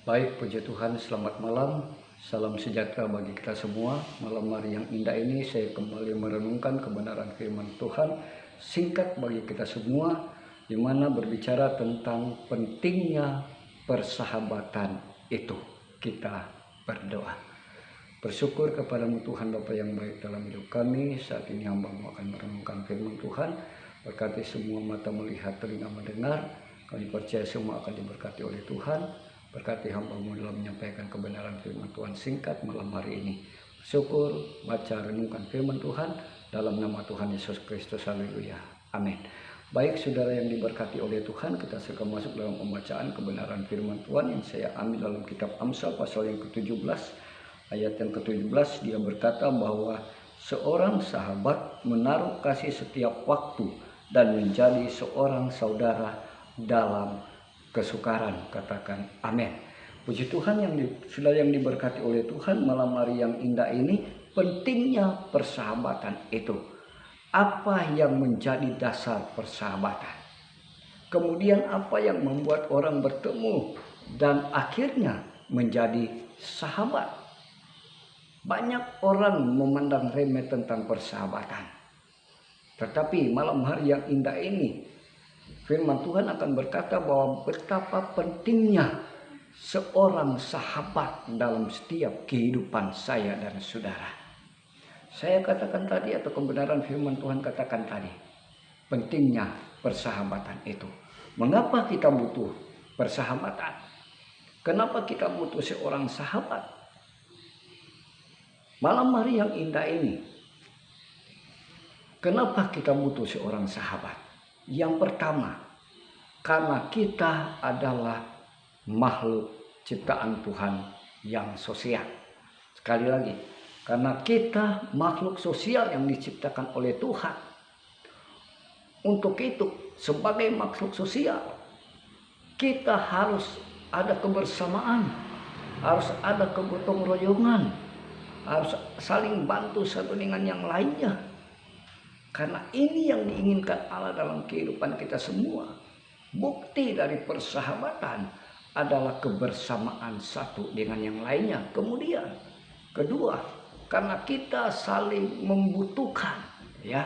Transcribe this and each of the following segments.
Baik, puji Tuhan, selamat malam. Salam sejahtera bagi kita semua. Malam hari yang indah ini saya kembali merenungkan kebenaran firman Tuhan singkat bagi kita semua, di mana berbicara tentang pentingnya persahabatan itu. Kita berdoa. Bersyukur kepadamu Tuhan Bapa yang baik dalam hidup kami. Saat ini hamba-Mu akan merenungkan firman Tuhan. Berkati semua mata melihat, telinga mendengar. Kami percaya semua akan diberkati oleh Tuhan. Berkati hamba-Mu dalam menyampaikan kebenaran firman Tuhan singkat malam hari ini. Syukur, baca, renungkan firman Tuhan dalam nama Tuhan Yesus Kristus. Haleluya. Amin. Baik saudara yang diberkati oleh Tuhan, kita segera masuk dalam pembacaan kebenaran firman Tuhan yang saya ambil dalam kitab Amsal pasal yang ke-17. Ayat yang ke-17 dia berkata bahwa seorang sahabat menaruh kasih setiap waktu dan menjadi seorang saudara dalam kesukaran. Katakan amin. Puji Tuhan saudara yang diberkati oleh Tuhan, malam hari yang indah ini, pentingnya persahabatan itu. Apa yang menjadi dasar persahabatan? Kemudian apa yang membuat orang bertemu dan akhirnya menjadi sahabat? Banyak orang memandang remeh tentang persahabatan. Tetapi malam hari yang indah ini, firman Tuhan akan berkata bahwa betapa pentingnya seorang sahabat dalam setiap kehidupan saya dan saudara. Saya katakan tadi, atau kebenaran firman Tuhan katakan tadi, pentingnya persahabatan itu. Mengapa kita butuh persahabatan? Kenapa kita butuh seorang sahabat? Malam hari yang indah ini, kenapa kita butuh seorang sahabat? Yang pertama, karena kita adalah makhluk ciptaan Tuhan yang sosial. Sekali lagi, karena kita makhluk sosial yang diciptakan oleh Tuhan. Untuk itu, sebagai makhluk sosial, kita harus ada kebersamaan, harus ada kegotong royongan, harus saling bantu satu dengan yang lainnya. Karena ini yang diinginkan Allah dalam kehidupan kita semua. Bukti dari persahabatan adalah kebersamaan satu dengan yang lainnya. Kemudian, kedua, karena kita saling membutuhkan, ya.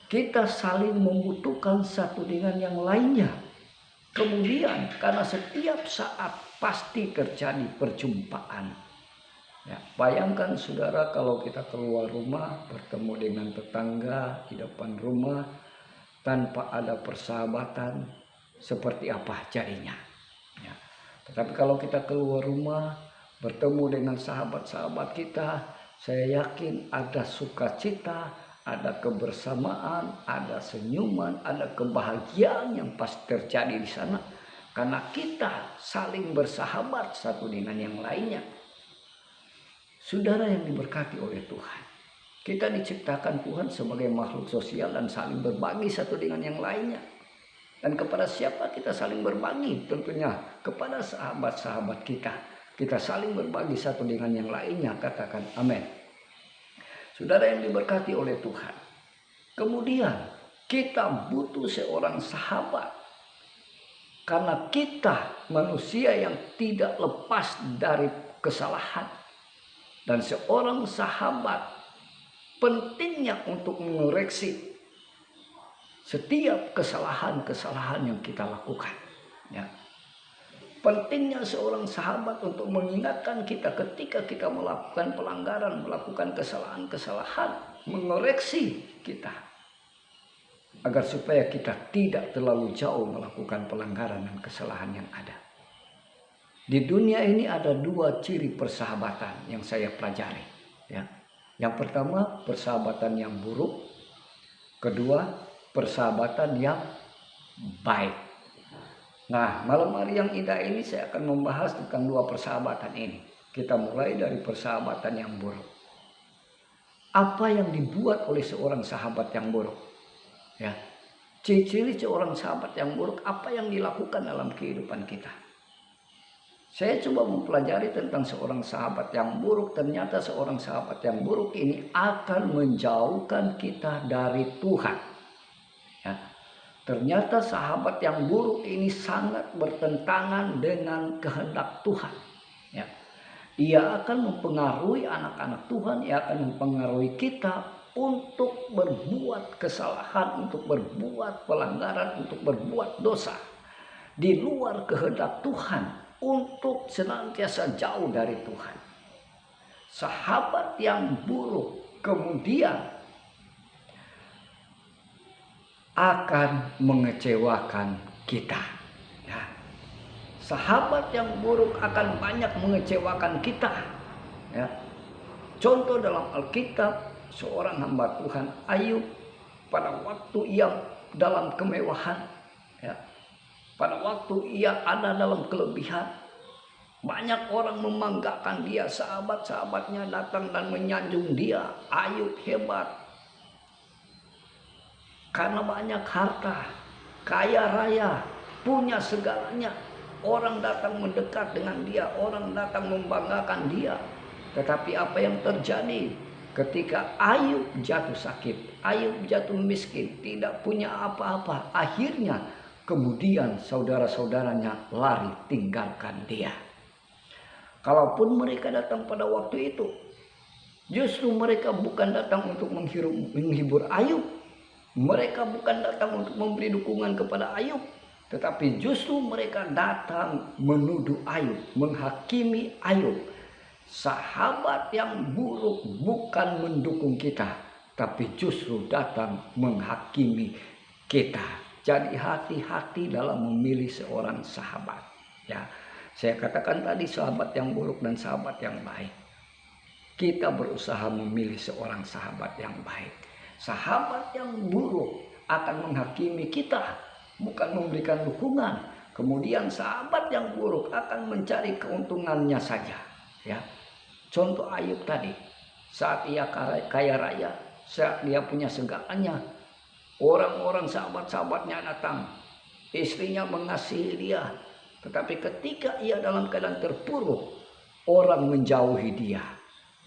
Kita saling membutuhkan satu dengan yang lainnya. Kemudian, karena setiap saat pasti terjadi perjumpaan. Ya, bayangkan saudara kalau kita keluar rumah bertemu dengan tetangga di depan rumah tanpa ada persahabatan, seperti apa jadinya. Ya. Tetapi kalau kita keluar rumah bertemu dengan sahabat-sahabat kita, saya yakin ada sukacita, ada kebersamaan, ada senyuman, ada kebahagiaan yang pasti terjadi di sana. Karena kita saling bersahabat satu dengan yang lainnya. Saudara yang diberkati oleh Tuhan, kita diciptakan Tuhan sebagai makhluk sosial dan saling berbagi satu dengan yang lainnya. Dan kepada siapa kita saling berbagi? Tentunya kepada sahabat-sahabat kita. Kita saling berbagi satu dengan yang lainnya. Katakan amin. Saudara yang diberkati oleh Tuhan, kemudian kita butuh seorang sahabat. Karena kita manusia yang tidak lepas dari kesalahan. Dan seorang sahabat pentingnya untuk mengoreksi setiap kesalahan-kesalahan yang kita lakukan. Ya. Pentingnya seorang sahabat untuk mengingatkan kita ketika kita melakukan pelanggaran, melakukan kesalahan-kesalahan, mengoreksi kita. Agar supaya kita tidak terlalu jauh melakukan pelanggaran dan kesalahan yang ada. Di dunia ini ada dua ciri persahabatan yang saya pelajari. Ya. Yang pertama, persahabatan yang buruk. Kedua, persahabatan yang baik. Nah, malam hari yang indah ini saya akan membahas tentang dua persahabatan ini. Kita mulai dari persahabatan yang buruk. Apa yang dibuat oleh seorang sahabat yang buruk? Ya. Ciri-ciri seorang sahabat yang buruk, apa yang dilakukan dalam kehidupan kita? Saya coba mempelajari tentang seorang sahabat yang buruk. Ternyata seorang sahabat yang buruk ini akan menjauhkan kita dari Tuhan. Ya. Ternyata sahabat yang buruk ini sangat bertentangan dengan kehendak Tuhan. Ya. Ia akan mempengaruhi anak-anak Tuhan, ia akan mempengaruhi kita untuk berbuat kesalahan, untuk berbuat pelanggaran, untuk berbuat dosa di luar kehendak Tuhan, untuk senantiasa jauh dari Tuhan. Sahabat yang buruk kemudian akan mengecewakan kita. Ya. Sahabat yang buruk akan banyak mengecewakan kita. Ya. Contoh dalam Alkitab, seorang hamba Tuhan Ayub, pada waktu ia dalam kemewahan, ya, pada waktu ia ada dalam kelebihan, banyak orang membanggakan dia, sahabat-sahabatnya datang dan menyanjung dia. Ayub hebat karena banyak harta, kaya raya, punya segalanya. Orang datang mendekat dengan dia, orang datang membanggakan dia. Tetapi apa yang terjadi ketika Ayub jatuh sakit, Ayub jatuh miskin, tidak punya apa-apa, akhirnya kemudian saudara-saudaranya lari tinggalkan dia. Kalaupun mereka datang pada waktu itu, justru mereka bukan datang untuk menghibur Ayub. Mereka bukan datang untuk memberi dukungan kepada Ayub. Tetapi justru mereka datang menuduh Ayub, menghakimi Ayub. Sahabat yang buruk bukan mendukung kita, tapi justru datang menghakimi kita. Jadi hati-hati dalam memilih seorang sahabat. Ya. Saya katakan tadi sahabat yang buruk dan sahabat yang baik. Kita berusaha memilih seorang sahabat yang baik. Sahabat yang buruk akan menghakimi kita, bukan memberikan dukungan. Kemudian sahabat yang buruk akan mencari keuntungannya saja. Ya. Contoh Ayub tadi, saat ia kaya raya, saat dia punya segalanya, orang-orang sahabat-sahabatnya datang, istrinya mengasihi dia. Tetapi ketika ia dalam keadaan terpuruk, orang menjauhi dia,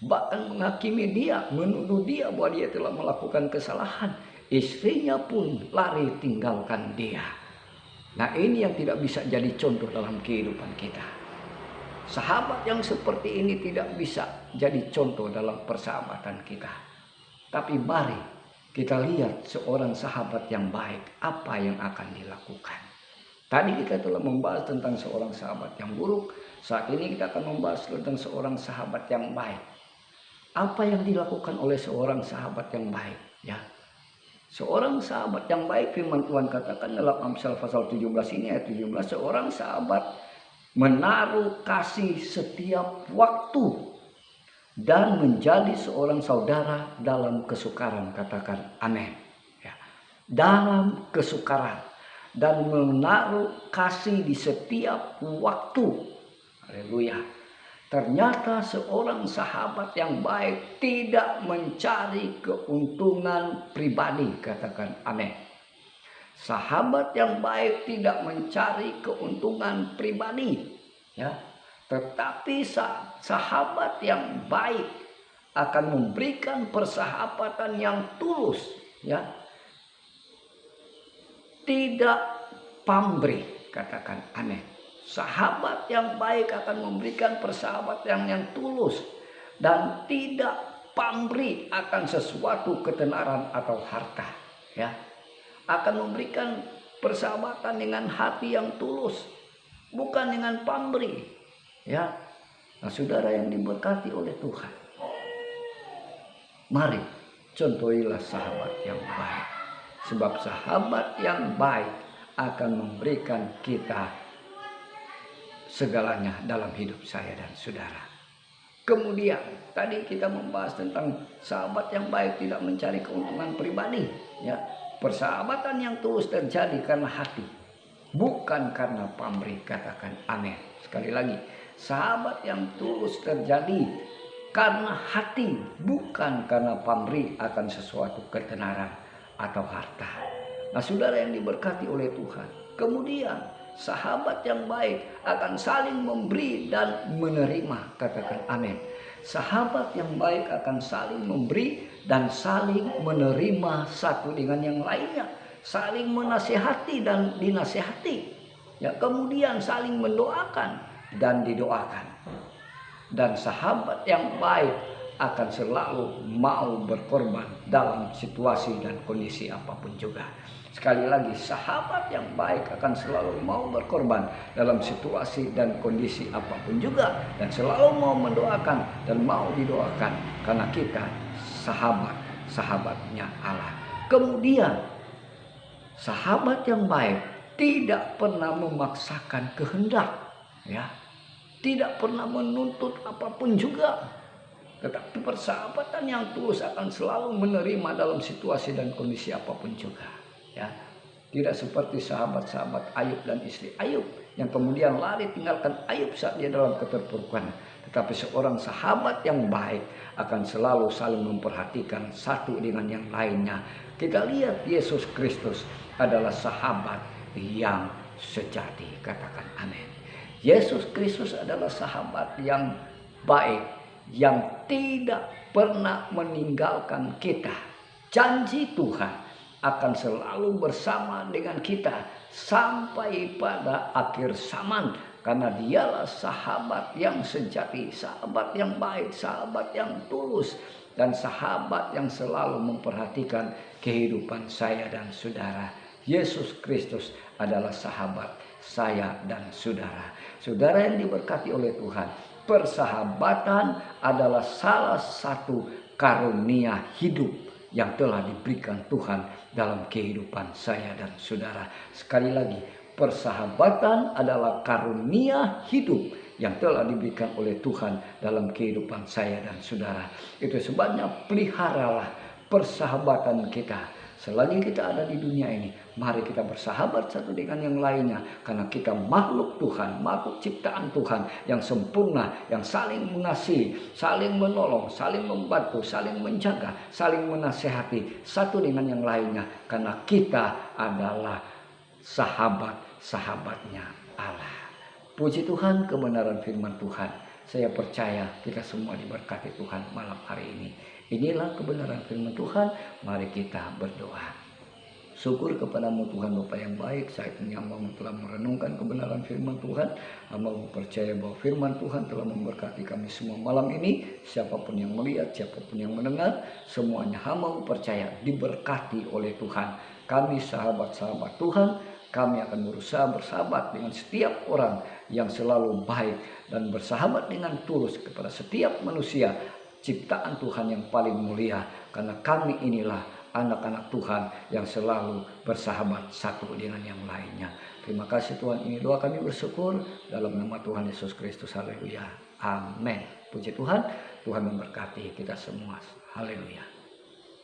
bahkan menghakimi dia, menuduh dia bahwa dia telah melakukan kesalahan. Istrinya pun lari tinggalkan dia. Nah, ini yang tidak bisa jadi contoh dalam kehidupan kita. Sahabat yang seperti ini tidak bisa jadi contoh dalam persahabatan kita. Tapi mari kita lihat seorang sahabat yang baik, apa yang akan dilakukan. Tadi kita telah membahas tentang seorang sahabat yang buruk. Saat ini kita akan membahas tentang seorang sahabat yang baik. Apa yang dilakukan oleh seorang sahabat yang baik? Ya, seorang sahabat yang baik, firman Tuhan katakan dalam Amsal pasal 17 ini ayat 17, seorang sahabat menaruh kasih setiap waktu dan menjadi seorang saudara dalam kesukaran. Katakan amin. Ya, dalam kesukaran. Dan menaruh kasih di setiap waktu. Haleluya. Ternyata seorang sahabat yang baik tidak mencari keuntungan pribadi. Katakan amin. Sahabat yang baik tidak mencari keuntungan pribadi. Ya. Tetapi sahabat yang baik akan memberikan persahabatan yang tulus. Ya. Tidak pamrih, katakan amin. Sahabat yang baik akan memberikan persahabatan yang tulus dan tidak pamrih akan sesuatu ketenaran atau harta. Ya, akan memberikan persahabatan dengan hati yang tulus, bukan dengan pamrih. Ya, nah saudara yang diberkati oleh Tuhan, mari contohilah sahabat yang baik. Sebab sahabat yang baik akan memberikan kita segalanya dalam hidup saya dan saudara. Kemudian tadi kita membahas tentang sahabat yang baik tidak mencari keuntungan pribadi. Ya, persahabatan yang tulus terjadi karena hati, bukan karena pamrih. Katakan amin. Sekali lagi, sahabat yang tulus terjadi karena hati, bukan karena pamrih akan sesuatu ketenaran atau harta. Nah, saudara yang diberkati oleh Tuhan, kemudian sahabat yang baik akan saling memberi dan menerima. Katakan amin. Sahabat yang baik akan saling memberi dan saling menerima satu dengan yang lainnya. saling menasihati dan dinasihati. Ya, kemudian saling mendoakan dan didoakan. Dan sahabat yang baik akan selalu mau berkorban dalam situasi dan kondisi apapun juga. Sekali lagi, sahabat yang baik akan selalu mau berkorban dalam situasi dan kondisi apapun juga, dan selalu mau mendoakan dan mau didoakan, karena kita sahabatnya Allah. Kemudian sahabat yang baik tidak pernah memaksakan kehendak, ya, tidak pernah menuntut apapun juga. Tetapi persahabatan yang tulus akan selalu menerima dalam situasi dan kondisi apapun juga. Ya, tidak seperti sahabat-sahabat Ayub dan istri Ayub yang kemudian lari tinggalkan Ayub saat dia dalam keterpurukan. Tetapi seorang sahabat yang baik akan selalu saling memperhatikan satu dengan yang lainnya. Kita lihat Yesus Kristus adalah sahabat yang sejati. Katakan amin. Yesus Kristus adalah sahabat yang baik, yang tidak pernah meninggalkan kita. Janji Tuhan akan selalu bersama dengan kita sampai pada akhir zaman, karena dialah sahabat yang sejati, sahabat yang baik, sahabat yang tulus, dan sahabat yang selalu memperhatikan kehidupan saya dan saudara. Yesus Kristus adalah sahabat saya dan saudara. Saudara yang diberkati oleh Tuhan, persahabatan adalah salah satu karunia hidup yang telah diberikan Tuhan dalam kehidupan saya dan saudara. Sekali lagi, persahabatan adalah karunia hidup yang telah diberikan oleh Tuhan dalam kehidupan saya dan saudara. Itu sebabnya peliharalah persahabatan kita. Selagi kita ada di dunia ini, mari kita bersahabat satu dengan yang lainnya, karena kita makhluk Tuhan, makhluk ciptaan Tuhan yang sempurna, yang saling mengasihi, saling menolong, saling membantu, saling menjaga, saling menasehati satu dengan yang lainnya, karena kita adalah sahabat-sahabatnya Allah. Puji Tuhan, kebenaran firman Tuhan. Saya percaya kita semua diberkati Tuhan malam hari ini. Inilah kebenaran firman Tuhan. Mari kita berdoa. Syukur kepadamu Tuhan Bapa yang baik. Saat ini hamba-Mu telah merenungkan kebenaran firman Tuhan. Hamba-Mu percaya bahwa firman Tuhan telah memberkati kami semua malam ini. Siapapun yang melihat, siapapun yang mendengar, semuanya hamba-Mu percaya diberkati oleh Tuhan. Kami sahabat-sahabat Tuhan. Kami akan berusaha bersahabat dengan setiap orang yang selalu baik dan bersahabat dengan tulus kepada setiap manusia ciptaan Tuhan yang paling mulia, karena kami inilah anak-anak Tuhan yang selalu bersahabat satu dengan yang lainnya. Terima kasih Tuhan, ini doa kami bersyukur dalam nama Tuhan Yesus Kristus. Haleluya. Amin. Puji Tuhan, Tuhan memberkati kita semua. Haleluya.